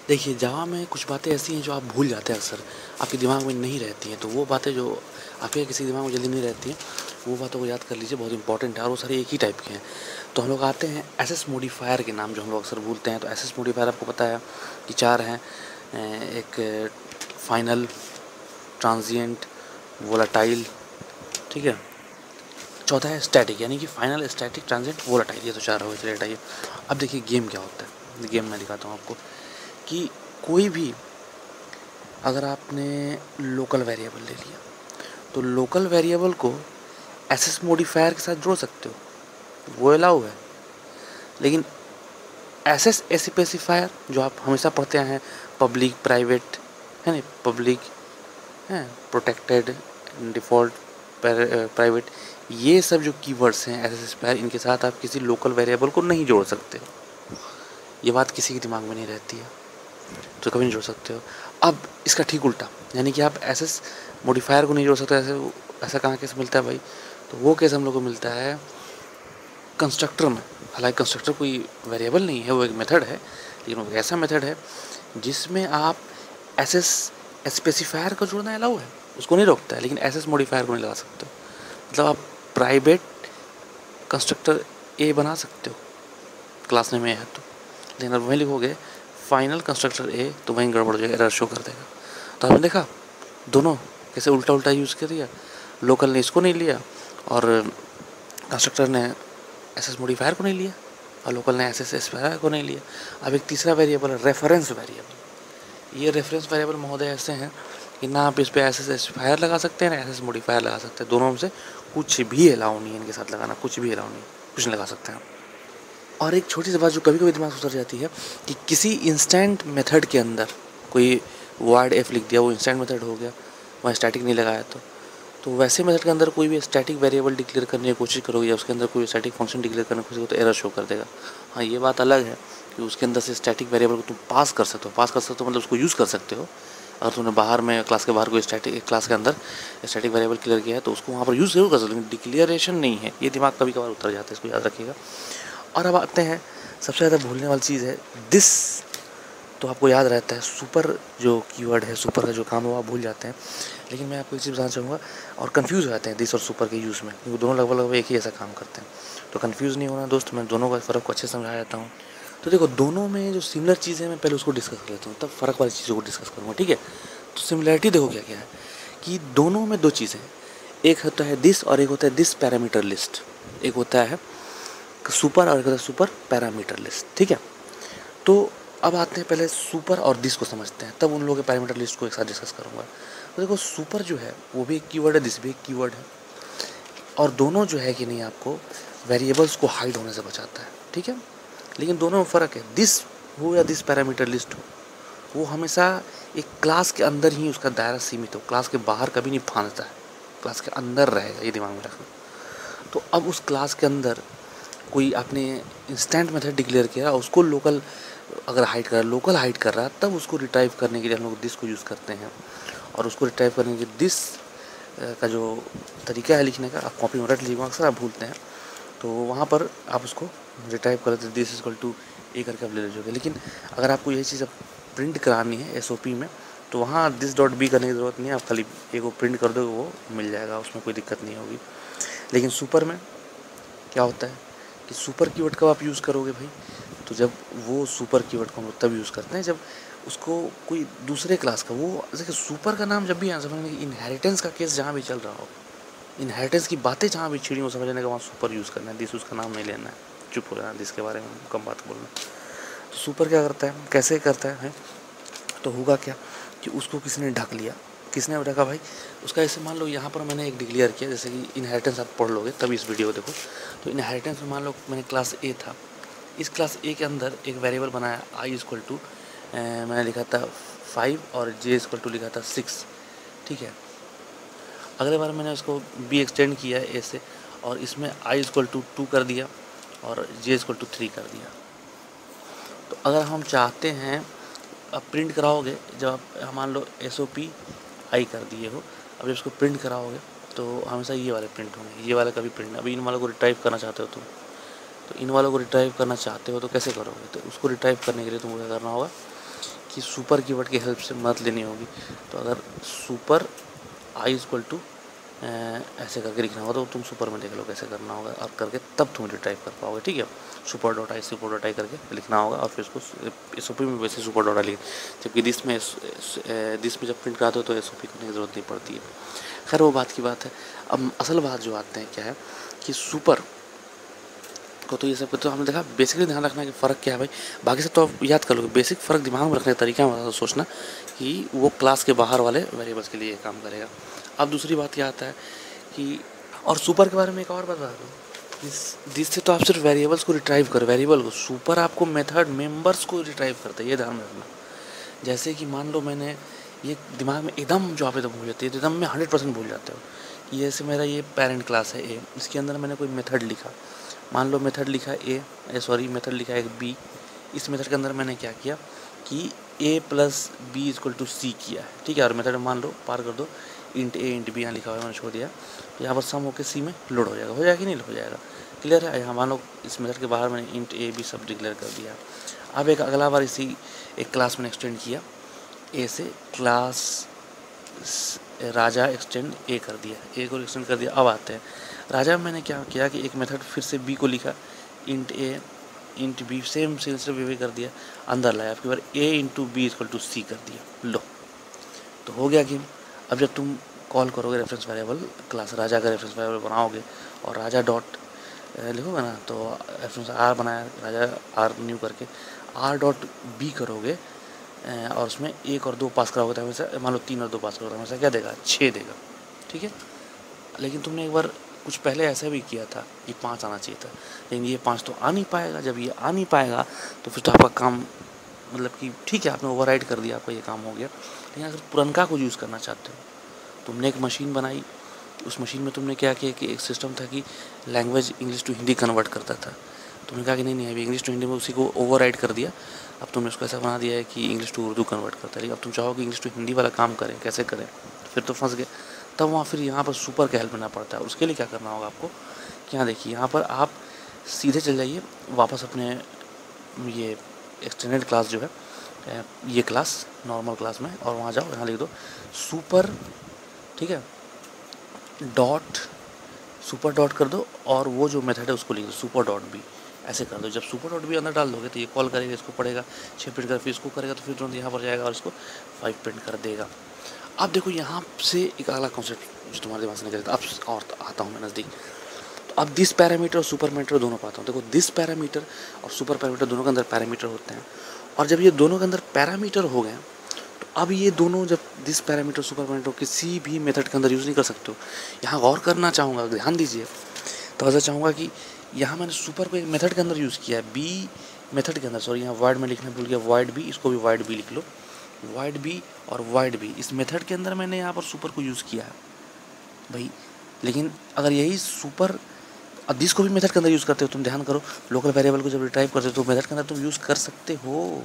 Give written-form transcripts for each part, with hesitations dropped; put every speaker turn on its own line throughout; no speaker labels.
देखिए जावा में कुछ बातें ऐसी हैं जो आप भूल जाते हैं अक्सर, आपके दिमाग में नहीं रहती हैं। तो वो बातें जो आपके किसी दिमाग में जल्दी नहीं रहती हैं, वो बातों को याद कर लीजिए, बहुत इंपॉर्टेंट है। और वो सारे एक ही टाइप के हैं। तो हम लोग आते हैं एसएस मॉडिफायर के नाम जो हम लोग अक्सर भूलते हैं। तो एसएस मॉडिफायर आपको पता है कि 4 हैं। एक फाइनल, ट्रांजिएंट, वोलाटाइल, ठीक है। चौथा है स्टैटिक, यानी कि फाइनल, स्टैटिक, ट्रांजिएंट, वोलाटाइल। ये तो 4 हो गए। चलिए हटाइए। अब देखिए गेम क्या होता है। गेम मैं दिखाता हूँ आपको कि कोई भी, अगर आपने लोकल वेरिएबल ले लिया तो लोकल वेरिएबल को एसएस मॉडिफायर के साथ जोड़ सकते हो, वो अलाउ है। लेकिन एसएस स्पेसिफायर जो आप हमेशा पढ़ते हैं, पब्लिक, प्राइवेट, है ना, पब्लिक है, प्रोटेक्टेड, डिफ़ॉल्ट, प्राइवेट, ये सब जो कीवर्ड्स हैं एसएस स्पेसिफायर, इनके साथ आप किसी लोकल वेरिएबल को नहीं जोड़ सकते। ये बात किसी के दिमाग में नहीं रहती है, तो कभी नहीं जोड़ सकते हो। अब इसका ठीक उल्टा, यानी कि आप एसएस मॉडिफायर को नहीं जोड़ सकते। ऐसा कहाँ केस मिलता है भाई? तो वो केस हम लोग को मिलता है कंस्ट्रक्टर में। हालांकि कंस्ट्रक्टर कोई वेरिएबल नहीं है, वो एक मेथड है, लेकिन वो ऐसा मेथड है जिसमें आप एसएस स्पेसिफायर को जोड़ना अलाउ है, उसको नहीं रोकता है, लेकिन एसएस मॉडिफायर को नहीं लगा सकते। मतलब आप प्राइवेट कंस्ट्रक्टर ए बना सकते हो, क्लास नेम ए है तो, लेकिन अब वहीं लिखोगे फाइनल कंस्ट्रक्टर ए तो वहीं गड़बड़ हो जाएगा, एरर शो कर देगा। तो आपने देखा दोनों कैसे उल्टा उल्टा यूज़ कर दिया। लोकल ने इसको नहीं लिया और कंस्ट्रक्टर ने एसएस मॉडिफायर को नहीं लिया, और लोकल ने एसएस स्पेसिफायर को नहीं लिया। अब एक तीसरा वेरिएबल है रेफरेंस वेरिएबल। ये रेफरेंस वेरिएबल महोदय ऐसे हैं कि ना आप इस पर एसएस स्पेसिफायर लगा सकते हैं ना एसएस मॉडिफायर लगा सकते हैं। दोनों में से कुछ भी अलाउ नहीं है इनके साथ लगाना, कुछ भी अलाउ नहीं, कुछ नहीं लगा सकते हैं। और एक छोटी सी बात जो कभी कभी दिमाग से उतर जाती है कि किसी इंस्टेंट मेथड के अंदर कोई वर्ड एफ लिख दिया, वो इंस्टेंट मेथड हो गया, वहाँ स्टैटिक नहीं लगाया तो वैसे मेथड के अंदर कोई भी स्टैटिक वेरिएबल डिक्लेयर करने की कोशिश करोगे या उसके अंदर कोई स्टैटिक फंक्शन डिक्लेयर करने की कोशिश करोगे तो एरर शो कर देगा। हाँ, ये बात अलग है कि उसके अंदर से स्टैटिक वेरिएबल को तुम पास कर सकते हो, मतलब उसको यूज़ कर सकते हो। अगर तुमने बाहर में क्लास के बाहर कोई स्टैटिक, क्लास के अंदर स्टैटिक वेरिएबल क्लियर किया है तो उसको वहाँ पर यूज़ जरूर कर सकते हो, लेकिन डिक्लेरेशन नहीं है। ये दिमाग कभी कभार उतर जाता है, इसको याद रखिएगा। और अब आते हैं सबसे ज़्यादा भूलने वाली चीज़ है दिस। तो आपको याद रहता है, सुपर जो कीवर्ड है, सुपर का जो काम है वो आप भूल जाते हैं। लेकिन मैं आपको एक चीज़ बताना चाहूँगा, और कंफ्यूज हो जाते हैं दिस और सुपर के यूज़ में, क्योंकि दोनों लगभग एक ही ऐसा काम करते हैं। तो कंफ्यूज नहीं होना दोस्त, मैं दोनों का फ़र्क को अच्छे से समझा देता हूँ। तो देखो, दोनों में जो सिमिलर चीज़ है मैं पहले उसको डिस्कस कर लेता हूँ, तब फ़र्क वाली चीज़ों को डिस्कस करूँगा, ठीक है। तो सिमिलरिटी देखो क्या क्या है कि दोनों में दो चीज़ें हैं, एक होता है दिस और एक होता है दिस पैरामीटर लिस्ट। एक होता है सुपर और एक होता है सुपर पैरामीटर लिस्ट, ठीक है। तो अब आते हैं पहले सुपर और दिस को समझते हैं, तब उन लोगों के पैरामीटर लिस्ट को एक साथ डिस्कस करूँगा। तो देखो, सुपर जो है वो भी एक कीवर्ड है, दिस भी एक कीवर्ड है, और दोनों जो है कि नहीं आपको वेरिएबल्स को हाइड होने से बचाता है, ठीक है। लेकिन दोनों में फ़र्क है, दिस हो या दिस पैरामीटर लिस्ट हो, वो हमेशा एक क्लास के अंदर ही उसका दायरा सीमित हो, क्लास के बाहर कभी नहीं फांसता है, क्लास के अंदर रहेगा, ये दिमाग में रखना। तो अब उस क्लास के अंदर कोई आपने इंस्टेंट मेथड डिक्लेयर किया, उसको लोकल अगर हाइड कर, लोकल हाइड कर रहा है, तब उसको रिट्राइव करने के लिए हम लोग दिस को यूज़ करते हैं। और उसको रिट्राइव करने के लिए दिस का जो तरीका है लिखने का, आप कॉपी में रट लीजिएगा, अक्सर आप भूलते हैं, तो वहाँ पर आप उसको रिट्राइव कर देते, दिस इक्वल टू ए करके आप ले लीजिएगा। लेकिन अगर आपको यही चीज़ प्रिंट करानी है एसओपी में, तो वहाँ दिस डॉट बी करने की ज़रूरत नहीं है, आप खाली ए को प्रिंट कर दो, वो मिल जाएगा, उसमें कोई दिक्कत नहीं होगी। लेकिन सुपर में क्या होता है कि सुपर कीवर्ड कब आप यूज़ करोगे भाई? तो जब वो सुपर कीवर्ड को हम लोग तब यूज़ करते हैं जब उसको कोई दूसरे क्लास का, वो देखिए सुपर का नाम जब भी आए समझने की इनहेरिटेंस का केस जहाँ भी चल रहा हो, इनहेरिटेंस की बातें जहाँ भी छिड़ी हो, समझ लेने का वहाँ सुपर यूज़ करना है, दिस उसका नाम नहीं लेना है, चुप हो जाना, दिस के बारे में कम बात बोलना। तो सुपर क्या करता है, कैसे करता है? तो होगा क्या कि उसको किसी ने ढक लिया, किसने ढका भाई? उसका ऐसे मान लो यहाँ पर मैंने एक डिक्लेयर किया, जैसे कि इनहेरिटेंस आप पढ़ लोगे तभी इस वीडियो को देखो। तो इनहेरिटेंस में मान लो मैंने क्लास ए था, इस क्लास ए के अंदर एक वेरिएबल बनाया आई इक्वल टू, मैंने लिखा था 5 और जे इक्वल टू लिखा था 6, ठीक है। अगले बार मैंने उसको बी एक्सटेंड किया ए से, और इसमें आई इक्वल टू 2 कर दिया और जे इक्वल टू 3 कर दिया। तो अगर हम चाहते हैं, अब प्रिंट कराओगे जब आप मान लो एसओपी आई कर दिए हो, अब जब इसको प्रिंट कराओगे तो हमेशा ये वाले प्रिंट होंगे, ये वाले कभी प्रिंट। अभी इन वालों को रिट्राइव करना चाहते हो तो इन वालों को रिट्राइव करना चाहते हो तो कैसे करोगे? तो उसको रिट्राइव करने के लिए तुमको क्या करना होगा कि सुपर कीवर्ड की हेल्प से मदद लेनी होगी। तो अगर सुपर आई इक्वल टू ऐसे करके लिखना होगा तो तुम सुपर में देख लो कैसे करना होगा, और करके तब तुम रिट्राइव कर पाओगे। ठीक है, सुपर डॉट आई करके लिखना होगा और फिर उसको एसओपी में वैसे सुपर डॉट आई लिख, जबकि दिस में जब प्रिंट कराते हो तो एसओपी करने की ज़रूरत नहीं पड़ती है। खैर वो बात की बात है। अब असल बात जो आते हैं क्या है कि सुपर को तो ये सब तो हमने देखा, बेसिकली ध्यान रखना है कि फ़र्क क्या है भाई। बाकी सब तो आप याद कर लोगे, बेसिक फ़र्क दिमाग में रखने का तरीका है सोचना कि वो क्लास के बाहर वाले वेरिएबल्स के लिए काम करेगा। अब दूसरी बात क्या आता है कि और सुपर के बारे में एक और बात बता दूँ, जिससे तो आप सिर्फ वेरिएबल्स को रिट्राइव करो, वेरिएबल को। सुपर आपको मेथड मेंबर्स को रिट्राइव करता है, ये ध्यान में रखना। जैसे कि मान लो मैंने ये दिमाग में एकदम जो आप एकदम भूल जाते हैं, एकदम में 100% भूल जाते हो कि जैसे मेरा ये पेरेंट क्लास है ए, इसके अंदर मैंने कोई मेथड लिखा, मान लो मेथड लिखा मेथड लिखा एक बी। इस मेथड के अंदर मैंने क्या किया कि a plus B equal to C किया है। ठीक है, और मेथड मान लो पार कर दो, इंट ए इंट बी यहाँ लिखा हुआ है, मैंने छोड़ दिया। तो यहाँ पर सम होकर सी में लोड हो जाएगा कि नहीं हो जाएगा? क्लियर है। यहाँ मान लो इस मेथड के बाहर मैंने इंट ए बी सब डिक्लेयर कर दिया। अब एक अगला बार इसी एक क्लास मैंने एक्सटेंड किया, ए से क्लास राजा एक्सटेंड ए कर दिया, ए को एक्सटेंड कर दिया। अब आते हैं राजा में मैंने क्या किया कि एक मेथड फिर से बी को लिखा, इंट ए इंट बी, सेम सिलसिले भी कर दिया, अंदर लाया। आपकी बार ए इंटू बी इक्वल टू सी कर दिया। लो तो हो गया गेम। अब जब तुम कॉल करोगे रेफरेंस वेरिएबल क्लास राजा का रेफरेंस वेरिएबल बनाओगे और राजा डॉट लिखोगे ना, तो रेफरेंस आर बनाया राजा आर न्यू करके, आर डॉट बी करोगे और उसमें 1 और 2 पास कराओगे तो हमेशा मान लो 3 और 2 पास करोगे तो हमेशा क्या देगा? 6 देगा। ठीक है, लेकिन तुमने एक बार कुछ पहले ऐसा भी किया था कि 5 आना चाहिए था, लेकिन ये 5 तो आ नहीं पाएगा। जब ये आ नहीं पाएगा तो फिर तो आपका काम मतलब कि ठीक है आपने ओवरराइड कर दिया, आपका ये काम हो गया। लेकिन अगर पुरनका को यूज़ करना चाहते हो, तुमने एक मशीन बनाई, उस मशीन में तुमने क्या किया कि एक सिस्टम था कि language English to Hindi convert करता था। तुमने कहा कि नहीं अभी इंग्लिश टू हिंदी में उसी को ओवरराइड कर दिया। अब तुमने उसको ऐसा बना दिया है कि इंग्लिश टू उर्दू कन्वर्ट करता है, लेकिन अब तुम चाहो कि इंग्लिश टू हिंदी वाला काम करें, कैसे करें? फिर तो फंस गए। तब वहाँ फिर यहाँ पर सुपर का हेल्प लेना पड़ता है। उसके लिए क्या करना होगा आपको कि यहाँ देखिए, यहाँ पर आप सीधे चल जाइए वापस अपने ये एक्सटेंडेड क्लास जो है, ये क्लास नॉर्मल क्लास में, और वहाँ जाओ, यहाँ लिख दो सुपर, ठीक है, सुपर डॉट कर दो, और वो जो मेथड है उसको लिख दो सुपर डॉट बी। ऐसे कर दो। जब सुपर डॉट बी अंदर डाल दोगे तो ये कॉल करेगा, इसको पढ़ेगा, 6 प्रिंट कर, फिर इसको करेगा तो फिर तुरंत यहाँ पर जाएगा और इसको 5 प्रिंट कर देगा। अब देखो यहाँ से एक अगला कॉन्सेप्ट जो तुम्हारे दिमाग से निकल जाता है, अब और आता हूँ मैं नज़दीक। तो अब दिस पैरामीटर और सुपर पैरामीटर दोनों पाता हूँ। देखो दिस पैरामीटर और सुपर पैरामीटर दोनों के अंदर पैरामीटर होते हैं, और जब ये दोनों के अंदर पैरामीटर हो गए तो अब ये दोनों जब दिस पैरामीटर सुपर पैरामीटर किसी भी मेथड के अंदर यूज़ नहीं कर सकते हो। यहाँ गौर करना चाहूँगा, ध्यान दीजिए, तो ऐसा चाहूँगा कि यहाँ मैंने सुपर को एक मेथड के अंदर यूज़ किया है, बी मेथड के अंदर, सॉरी यहाँ वाइड में लिखना भूल गया, वाइड बी, इसको भी वाइड बी लिख लो, वाइड बी और वाइड बी, इस मेथड के अंदर मैंने यहाँ पर सुपर को यूज़ किया है भाई। लेकिन अगर यही सुपर अब दिस को भी मेथड के अंदर यूज़ करते हो, तुम ध्यान करो, लोकल वेरिएबल को जब रिट्राइव करते हो तो मेथड के अंदर तुम यूज़ कर सकते हो।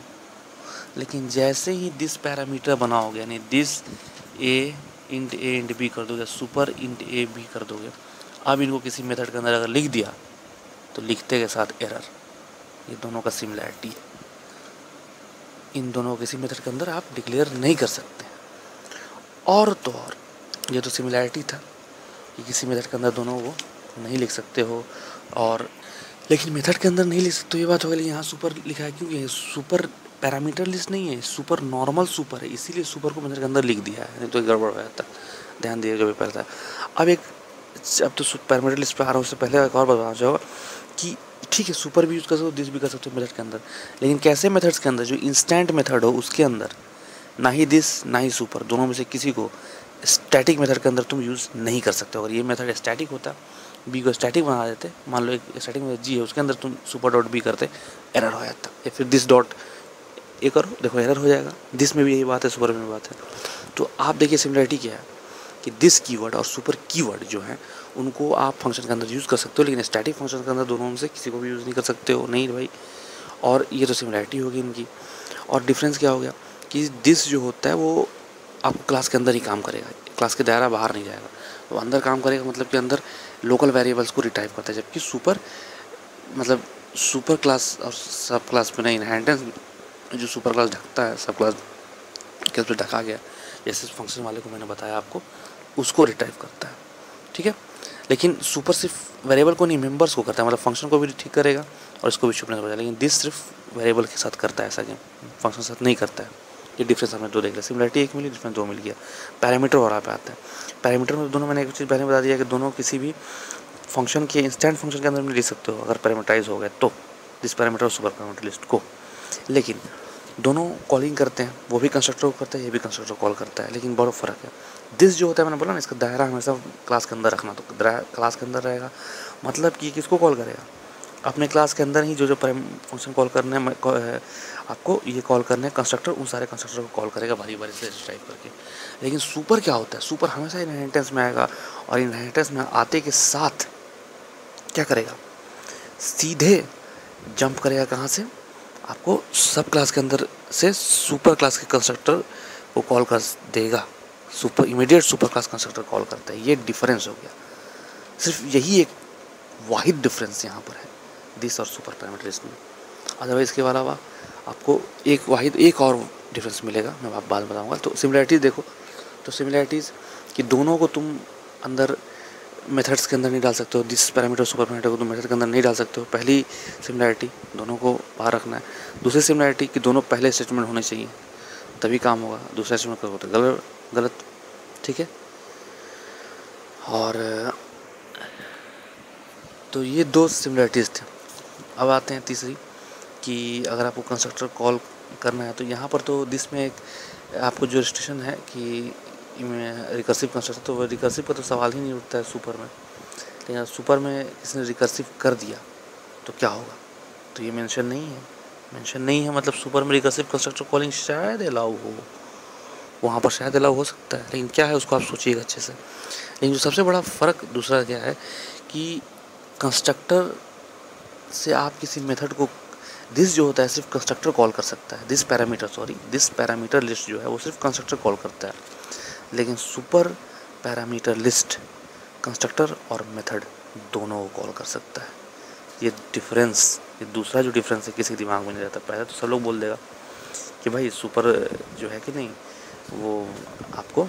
लेकिन जैसे ही दिस पैरामीटर बनाओगे, यानी दिस ए इंट बी कर दोगे, सुपर इंट ए बी कर दोगे, अब इनको किसी मेथड के अंदर अगर लिख दिया तो लिखते के साथ एरर। ये दोनों का सिमिलैरिटी है, इन दोनों किसी मेथड के अंदर आप डिक्लेयर नहीं कर सकते। और तो और ये तो सिमिलैरिटी था कि किसी मेथड के अंदर दोनों वो नहीं लिख सकते हो, और लेकिन मेथड के अंदर नहीं लिख सकते, ये बात हो गई। यहाँ सुपर लिखा है क्योंकि सुपर पैरामीटर लिस्ट नहीं है, सुपर नॉर्मल सुपर है, इसीलिए सुपर को मेथड के अंदर लिख दिया है, नहीं तो गड़बड़ हो जाता। ध्यान दिए जो भी पहले था। अब तो पैरामीटर लिस्ट पे आ रहा हूँ, उससे पहले एक और बताना चाहूँगा कि ठीक है सुपर भी यूज़ कर सकते हो, दिस भी कर सकते हो मेथड के अंदर, लेकिन कैसे मेथड्स के अंदर जो इंस्टेंट मेथड हो उसके अंदर ना ही दिस ना ही सुपर, दोनों में से किसी को स्टैटिक मेथड के अंदर तुम यूज़ नहीं कर सकते हो। अगर ये मेथड स्टैटिक होता, बी को स्टैटिक बना देते, मान लो एक स्टैटिक मेथड जी है, उसके अंदर तुम सुपर डॉट बी करते, एरर हो जाता। या फिर दिस डॉट ए करो, देखो एरर हो जाएगा। दिस में भी यही बात है, सुपर में भी बात है। तो आप देखिए सिमिलरिटी क्या है कि दिस कीवर्ड और सुपर कीवर्ड जो है उनको आप फंक्शन के अंदर यूज़ कर सकते हो, लेकिन स्टैटिक फंक्शन के अंदर दोनों में से किसी को भी यूज़ नहीं कर सकते हो, नहीं भाई। और ये तो सिमिलरिटी होगी इनकी। और डिफरेंस क्या हो गया कि दिस जो होता है वो आपको क्लास के अंदर ही काम करेगा, क्लास के दायरा बाहर नहीं जाएगा, तो अंदर काम करेगा, मतलब कि अंदर लोकल वेरिएबल्स को रिट्राइव करता है। जबकि सुपर मतलब सुपर क्लास और सब क्लास में इनहेरिटेंस जो सुपर क्लास ढकता है सब क्लास के उस पर ढका गया, जैसे फंक्शन वाले को मैंने बताया आपको, उसको रिट्राइव करता है, ठीक है। लेकिन सुपर सिर्फ वेरिएबल को नहीं, मेंबर्स को करता है, मतलब फंक्शन को भी ठीक करेगा और इसको भी शिफ्ट करेगा। लेकिन दिस सिर्फ वेरिएबल के साथ करता है ऐसा गेम, फंक्शन के साथ नहीं करता है। ये डिफरेंस हमने दो देख लिया, सिमिलरिटी एक मिली, डिफरेंस दो मिल गया। पैरामीटर और पे आता है, पैरामीटर में दोनों, मैंने एक चीज़ पहले बता दिया कि दोनों किसी भी फंक्शन के इंस्टेंट फंक्शन के अंदर में लिख सकते हो अगर पैरामीटराइज हो गए तो, दिस पैरामीटर और सुपर पैरामीटर लिस्ट को। लेकिन दोनों कॉलिंग करते हैं, वो भी कंस्ट्रक्टर को करता है, ये भी कंस्ट्रक्टर कॉल करता है, लेकिन बड़ा फ़र्क है। दिस जो होता है, मैंने बोला ना, इसका दायरा हमेशा क्लास के अंदर रखना, तो क्लास के अंदर रहेगा, मतलब कि किसको कॉल करेगा, अपने क्लास के अंदर ही जो फंक्शन कॉल करने में आपको ये कॉल करने कंस्ट्रक्टर, उन सारे कंस्ट्रक्टर को कॉल करेगा बारी बारी से टाइप करके। लेकिन सुपर क्या होता है, सुपर हमेशा इनहेरिटेंस में आएगा, और इनहेरिटेंस में आते के साथ क्या करेगा, सीधे जंप करेगा कहाँ से, आपको सब क्लास के अंदर से सुपर क्लास के कंस्ट्रक्टर को कॉल कर देगा। Super immediate super class constructor call करता है। ये डिफरेंस हो गया, सिर्फ यही एक वाहिद डिफरेंस यहाँ पर है दिस और सुपर पैरामीटर लिस्ट में। अदरवाइज इसके अलावा आपको एक और डिफरेंस मिलेगा, मैं आप बाद में बताऊँगा। तो सिमिलरिटीज़ देखो, तो सिमिलरिटीज़ कि दोनों को तुम अंदर मेथड्स के अंदर नहीं डाल सकते हो, दिस पैरामीटर सुपर पैरामीटर को तुम मेथड के अंदर नहीं डाल सकते हो। पहली सिमिलरिटी, दोनों को बाहर रखना है। दूसरी सिमिलरिटी कि दोनों पहले स्टेटमेंट होने चाहिए तभी काम होगा, दूसरा स्टेटमेंट कब होता है गलत, ठीक है। और तो ये दो सिमिलरिटीज़ थे। अब आते हैं तीसरी कि अगर आपको कंस्ट्रक्टर कॉल करना है तो यहाँ पर तो दिस में एक आपको जो रिस्ट्रिक्शन है कि रिकर्सिव कंस्ट्रक्टर, तो वो रिकर्सिव का तो सवाल ही नहीं उठता है सुपर में। लेकिन सुपर में किसी ने रिकर्सिव कर दिया तो क्या होगा, तो ये मेंशन नहीं है, मतलब सुपर में रिकर्सिव कंस्ट्रक्टर कॉलिंग शायद अलाउ हो, वहाँ पर शायद अलाउ हो सकता है, लेकिन क्या है उसको आप सोचिएगा अच्छे से। लेकिन जो सबसे बड़ा फ़र्क दूसरा क्या है कि कंस्ट्रक्टर से आप किसी मेथड को, दिस जो होता है सिर्फ कंस्ट्रक्टर कॉल कर सकता है, दिस पैरामीटर लिस्ट जो है वो सिर्फ कंस्ट्रक्टर कॉल करता है। लेकिन सुपर पैरामीटर लिस्ट कंस्ट्रक्टर और मेथड दोनों को कॉल कर सकता है। ये डिफरेंस, ये दूसरा जो डिफरेंस है किसी दिमाग में नहीं रहता। पहले तो सब लोग बोल देगा कि भाई सुपर जो है कि नहीं, वो आपको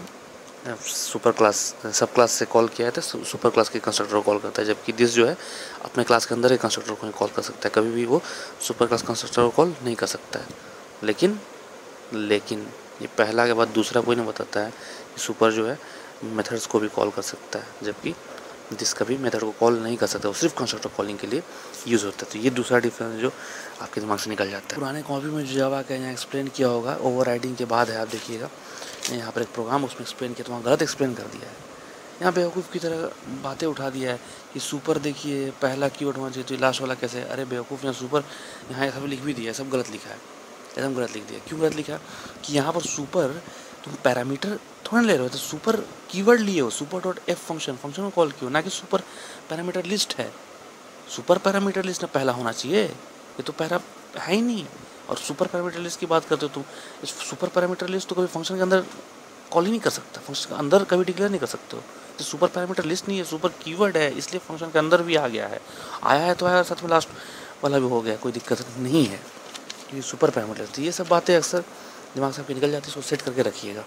सुपर क्लास सब क्लास से कॉल किया है तो सुपर क्लास के कंस्ट्रक्टर को कॉल करता है, जबकि दिस जो है अपने क्लास के अंदर ही कंस्ट्रक्टर को कॉल कर सकता है, कभी भी वो सुपर क्लास कंस्ट्रक्टर को कॉल नहीं कर सकता है। लेकिन ये पहला के बाद दूसरा कोई नहीं बताता है कि सुपर जो है मेथड्स को भी कॉल कर सकता है, जबकि दिस कभी मेथड को कॉल नहीं कर सकता, वो सिर्फ कंस्ट्रक्टर कॉलिंग के लिए यूज़ होता है। तो ये दूसरा डिफरेंस जो आपके दिमाग से निकल जाता है। पुराने कॉपी में जो जावा का यहाँ एक्सप्लेन किया होगा ओवरराइडिंग के बाद है, आप देखिएगा यहाँ पर एक प्रोग्राम उसमें एक्सप्लेन किया तो वहाँ गलत एक्सप्लेन कर दिया है। यहाँ बेवकूफ़ की तरह बातें उठा दिया है कि सुपर देखिए पहला कीवर्ड होना चाहिए, तो लास्ट वाला कैसे, अरे बेवकूफ़, यहाँ सुपर यहाँ सब लिख भी दिया है, सब गलत लिखा है, एकदम गलत लिख दिया। क्यों गलत लिखा कि यहाँ पर सुपर तुम पैरामीटर थोड़ा ले रहे हो, तो सुपर कीवर्ड लिए हो, सुपर डॉट एफ फंक्शन को कॉल किया, ना कि सुपर पैरामीटर लिस्ट है। सुपर पैरामीटर लिस्ट में पहला होना चाहिए, ये तो पहला है ही नहीं। और सुपर पैरामीटर लिस्ट की बात करते हो तुम, इस सुपर पैरामीटर लिस्ट तो कभी फंक्शन के अंदर कॉल ही नहीं कर सकता, फंक्शन के अंदर कभी डिक्लेयर नहीं कर सकते हो। तो सुपर पैरामीटर लिस्ट नहीं है, सुपर कीवर्ड है, इसलिए फंक्शन के अंदर भी आ गया है, आया है तो आया, साथ में लास्ट वाला भी हो गया, कोई दिक्कत नहीं है। ये सुपर पैरामीटर, तो ये सब बातें अक्सर दिमाग से आपके निकल जाती है, इसको सेट करके रखिएगा।